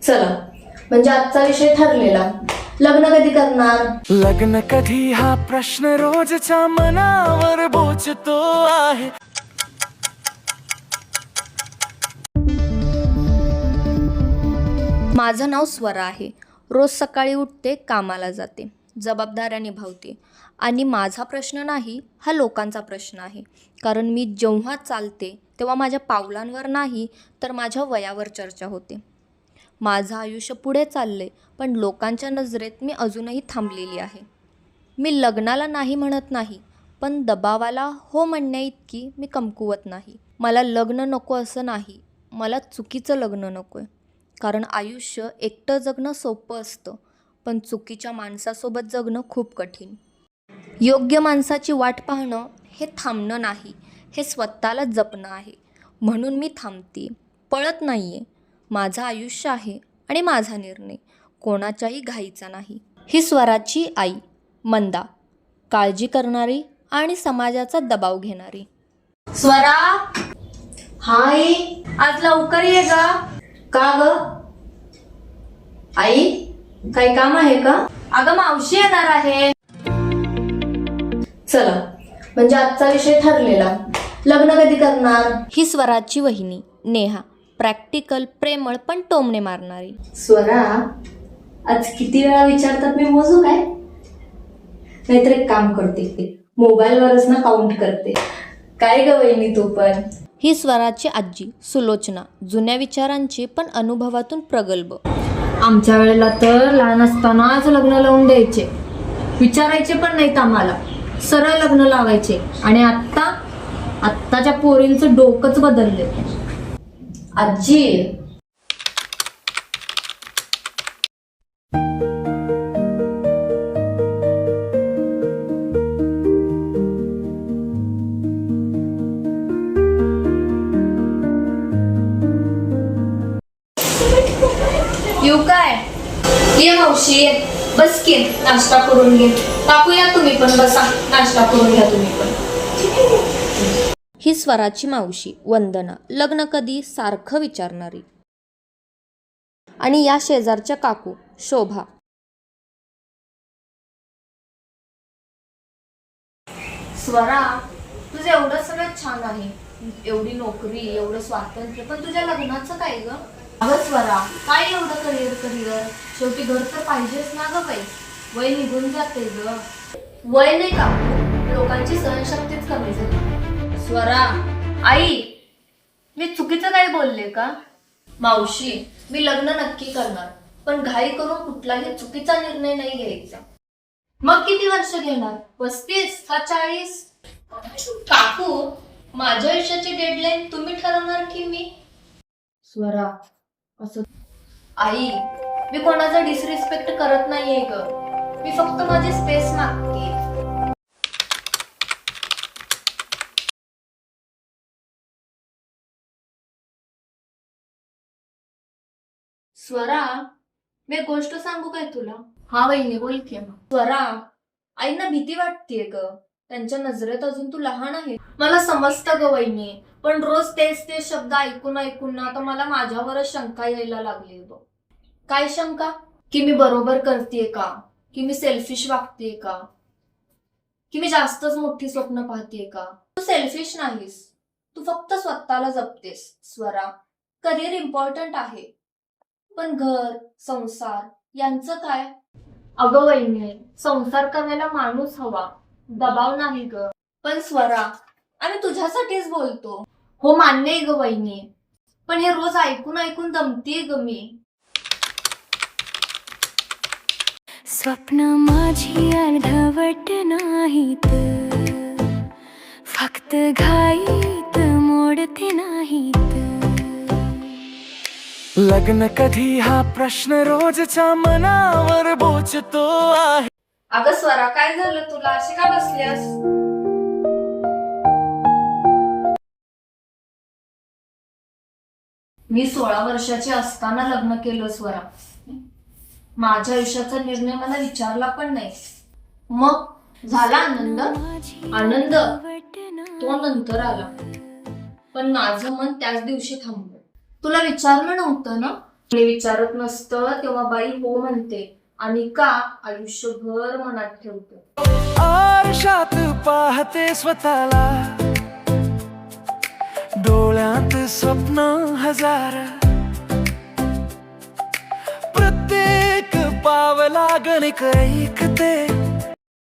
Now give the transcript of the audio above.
चला, म्हणजे आजचा विषय ठरलेला. लग्न कधी करणार? लग्न कधी हा प्रश्न रोजच्या मनावर बोचतो आहे. माझं नाव स्वरा आहे. रोज सकाळी उठते, कामाला जाते, जबाबदाऱ्या निभावते. आणि माझा प्रश्न नाही, हा लोकांचा प्रश्न आहे. कारण मी जेव्हा चालते तेव्हा माझ्या पावलांवर नाही तर माझ्या वयावर चर्चा होते. माझं आयुष्य पुढे चालले, पण लोकांच्या नजरेत मी अजूनही थांबलेली आहे. मी लग्नाला नाही म्हणत नाही, पण दबावाला हो म्हणण्याइतकी मी कमकुवत नाही. मला लग्न नको असं नाही, मला चुकीचं लग्न नको आहे. कारण आयुष्य एकटं जगणं सोपं असतं, पण चुकीच्या माणसासोबत जगणं खूप कठीण. योग्य माणसाची वाट पाहणं हे थांबणं नाही, हे स्वतःला जपणं आहे. म्हणून मी थांबते, पळत नाही आहे. माझं आयुष्य आहे आणि माझा निर्णय, कोणाच्याही घाईचा नाही. ही स्वराची आई मंदा, काळजी करणारी आणि समाजाचा दबाव घेणारी. स्वरा, हाय, आज लवकर ये ग. का ग आई, काही काम आहे का? अगं मावशी येणार आहे. चला, म्हणजे आजचा विषय ठरलेला. लग्न कधी करणार? ही स्वराची वहिनी नेहा, प्रॅक्टिकल, प्रेमळ पण टोमणे मारणारी. स्वरा, आज किती वेळा विचारतात मी मोजू काय? नाहीतर एक काम करते, मोबाईलवरच ना काउंट करते. काय ग वहिनी तू पण? ही स्वराची आजी सुलोचना, जुन्या विचारांची पण अनुभवातून प्रगल्भ. आमच्या वेळेला तर लहान असतानाच लग्न लावून द्यायचे, विचारायचे पण नाहीत आम्हाला, सरळ लग्न लावायचे. आणि आत्ताच्या पोरींचं डोकंच बदलले. आजी, येऊ काय? ये मावशी ये, बस की, नाश्ता करून घे. टाकूया, तुम्ही पण बसा, नाश्ता करून घ्या तुम्ही पण. ही स्वराची मावशी वंदना, लग्न कधी सारखं विचारणारी. आणि या शेजारच्या काकू शोभा. स्वरा, तुझं एवढं सगळं छान आहे, एवढी नोकरी, एवढं स्वातंत्र्य, पण तुझ्या लग्नाचं काय ग? अगं स्वरा, काय एवढं करिअर, शेवटी घर तर पाहिजेच ना ग बाई. वय निघून जाते ग. वय नाही का, लोकांची सहनशक्तीच कमी झाली. स्वरा, आई, मी चुकीचं काय बोलले का? मावशी, मी लग्न नक्की करणार, पण घाई करून कुठलाही चुकीचा निर्णय नाही घ्यायचा. मग किती वर्ष घेणार? 35 का 40? काकू, माझ्या आयुष्याची डेडलाईन तुम्ही ठरवणार की मी? स्वरा, असं आई, मी कोणाचा डिसरिस्पेक्ट करत नाहीये ग, मी फक्त माझी स्पेस मागते. स्वरा, मी एक गोष्ट सांगू काय तुला? हा वहिनी, बोल की. स्वरा, आईंना भीती वाटतेय ग, त्यांच्या नजरेत अजून तू लहान आहे. मला समजतं ग वहिनी, पण रोज तेच शब्द ऐकून ना आता मला माझ्यावरच शंका यायला लागली बघ. काय शंका? की मी बरोबर करतेय का, की मी सेल्फिश वागतेय का, की मी जास्तच मोठी स्वप्न पाहतेय का? तू सेल्फिश नाहीस, तू फक्त स्वतःला जपतेस. स्वरा, करिअर इम्पॉर्टंट आहे, पण घर, संसार यांचं काय? अगं वहिनी, संसार करायला माणूस हवा, दबाव नाही ग. पण स्वरा, आम्ही तुझ्यासाठीच बोलतो. हो मान्य आहे ग वहिनी, पण हे रोज ऐकून दमतीये ग मी. स्वप्न माझी अर्धवट नाहीत, फक्त घाईत मोडते नाहीत. लग्न कधी हा प्रश्न रोजच्या मनावर बोचतो आहे. अगं स्वरा, काय झालं तुला? अशी का बसल्यास? मी 16 वर्षाची असताना लग्न केलं स्वरा. माझ्या आयुष्याचा निर्णय मला विचारला पण नाही. मग झाला आनंद तो नंतर आला, पण माझं मन त्याच दिवशी थांबलं. तुला विचारलं नव्हतं ना, मी विचारत नसतं तेव्हा बाई हो म्हणते आणि का आयुष्यभर मनात ठेवते. आरशात पाहते स्वतःला, डोळ्यात स्वप्न हजार, प्रत्येक पावला गणिक ऐकते.